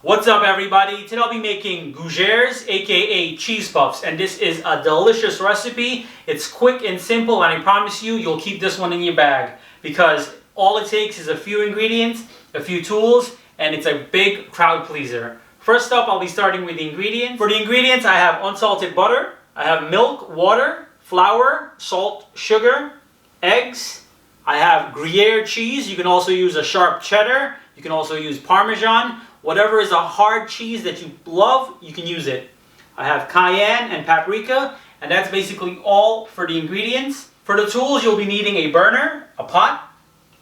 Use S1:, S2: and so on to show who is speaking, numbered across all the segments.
S1: What's up, everybody? Today I'll be making Gougeres, aka cheese puffs, and this is a delicious recipe. It's quick and simple, and I promise you'll keep this one in your bag because all it takes is a few ingredients, a few tools, and it's a big crowd pleaser. First up, I'll be starting with the ingredients. For the ingredients, I have unsalted butter, I have milk, water, flour, salt, sugar, eggs. I have gruyere cheese. You can also use a sharp cheddar. You can also use parmesan. Whatever is a hard cheese that you love, you can use it. I have cayenne and paprika, and that's basically all for the ingredients. For the tools, you'll be needing a burner, a pot,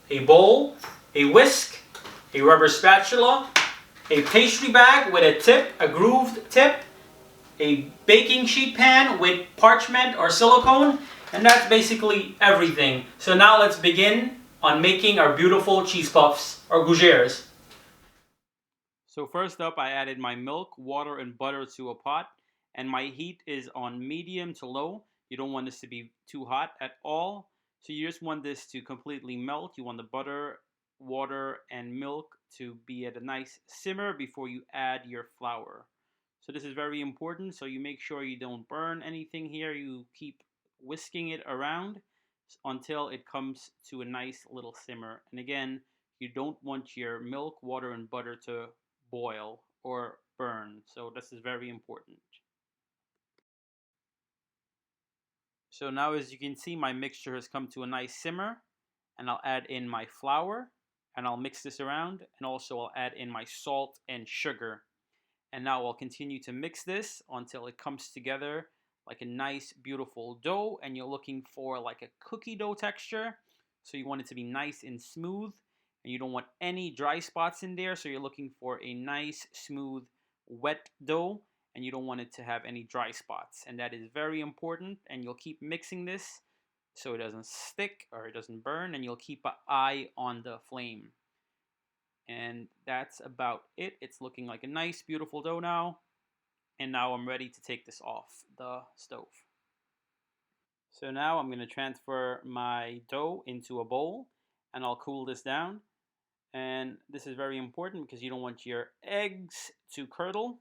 S1: a bowl, a whisk, a rubber spatula, a pastry bag with a tip, a grooved tip, a baking sheet pan with parchment or silicone, and that's basically everything. So now let's begin on making our beautiful cheese puffs or Gougeres. So first up, I added my milk, water, and butter to a pot, and my heat is on medium to low. You don't want this to be too hot at all. So you just want this to completely melt. You want the butter, water, and milk to be at a nice simmer before you add your flour. So this is very important. So you make sure you don't burn anything here. You keep whisking it around until it comes to a nice little simmer. And again, you don't want your milk, water, and butter to boil or burn. So this is very important. So now, as you can see, my mixture has come to a nice simmer, and I'll add in my flour and I'll mix this around, and also I'll add in my salt and sugar. And now I'll continue to mix this until it comes together like a nice beautiful dough, and you're looking for like a cookie dough texture. So you want it to be nice and smooth, and you don't want any dry spots in there. So you're looking for a nice smooth wet dough, and you don't want it to have any dry spots. And that is very important, and you'll keep mixing this so it doesn't stick or it doesn't burn, and you'll keep an eye on the flame. And that's about it. It's looking like a nice beautiful dough now. And now I'm ready to take this off the stove. So now I'm going to transfer my dough into a bowl, and I'll cool this down. And this is very important because you don't want your eggs to curdle.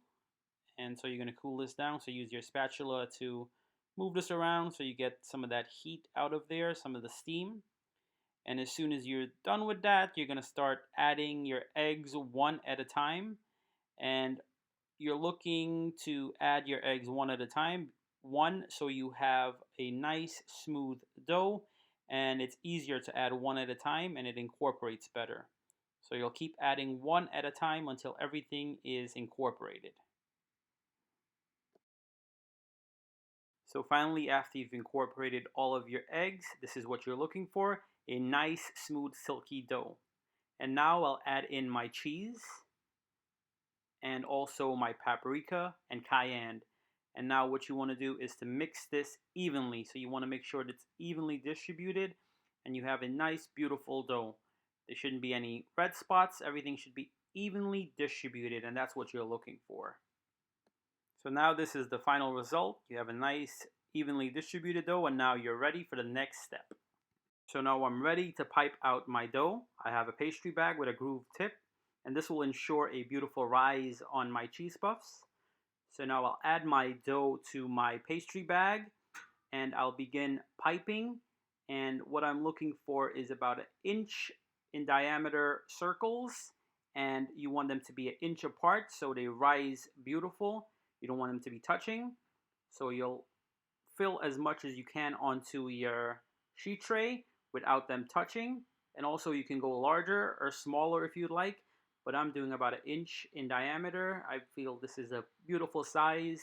S1: And so you're going to cool this down. So use your spatula to move this around so you get some of that heat out of there, some of the steam. And as soon as you're done with that, you're going to start adding your eggs one at a time. And you're looking to add your eggs one at a time. One, so you have a nice smooth dough, and it's easier to add one at a time and it incorporates better. So you'll keep adding one at a time until everything is incorporated. So finally, after you've incorporated all of your eggs, this is what you're looking for, a nice smooth silky dough. And now I'll add in my cheese and also my paprika and cayenne. And now what you want to do is to mix this evenly. So you want to make sure that it's evenly distributed and you have a nice beautiful dough. There shouldn't be any red spots. Everything should be evenly distributed, and that's what you're looking for. So now this is the final result. You have a nice evenly distributed dough, and now you're ready for the next step. So now I'm ready to pipe out my dough. I have a pastry bag with a grooved tip, and this will ensure a beautiful rise on my cheese puffs. So now I'll add my dough to my pastry bag, and I'll begin piping. And what I'm looking for is about an inch in diameter circles, and you want them to be an inch apart so they rise beautiful. You don't want them to be touching. So you'll fill as much as you can onto your sheet tray without them touching. And also you can go larger or smaller if you'd like, but I'm doing about an inch in diameter. I feel this is a beautiful size,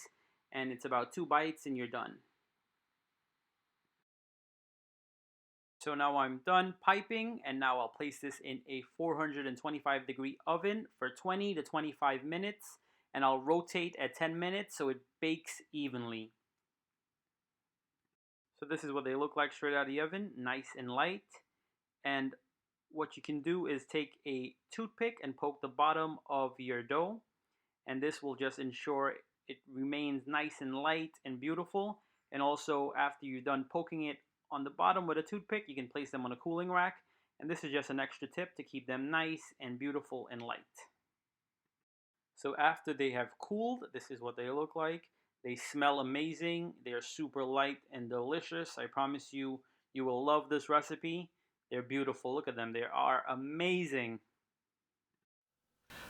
S1: and it's about 2 bites and you're done. So now I'm done piping, and now I'll place this in a 425-degree oven for 20 to 25 minutes, and I'll rotate at 10 minutes so it bakes evenly. So this is what they look like straight out of the oven, nice and light. And what you can do is take a toothpick and poke the bottom of your dough, and this will just ensure it remains nice and light and beautiful. And also, after you're done poking it on the bottom with a toothpick, you can place them on a cooling rack, and this is just an extra tip to keep them nice and beautiful and light. So after they have cooled, this is what they look like. They smell amazing. They're super light and delicious. I promise you, you will love this recipe. They're beautiful. Look at them. They are amazing.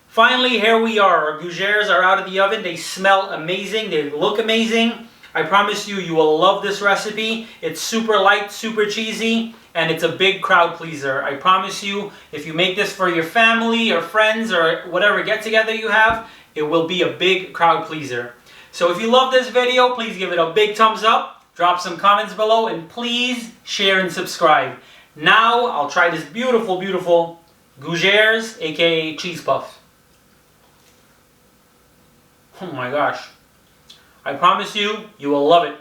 S1: Finally, here we are. Our Gougeres are out of the oven. They smell amazing. They look amazing. I promise you, you will love this recipe. It's super light, super cheesy, and it's a big crowd pleaser. I promise you, if you make this for your family or friends or whatever get-together you have, it will be a big crowd pleaser. So if you love this video, please give it a big thumbs up, drop some comments below, and please share and subscribe. Now, I'll try this beautiful, beautiful Gougeres, aka cheese puff. Oh my gosh. I promise you, you will love it.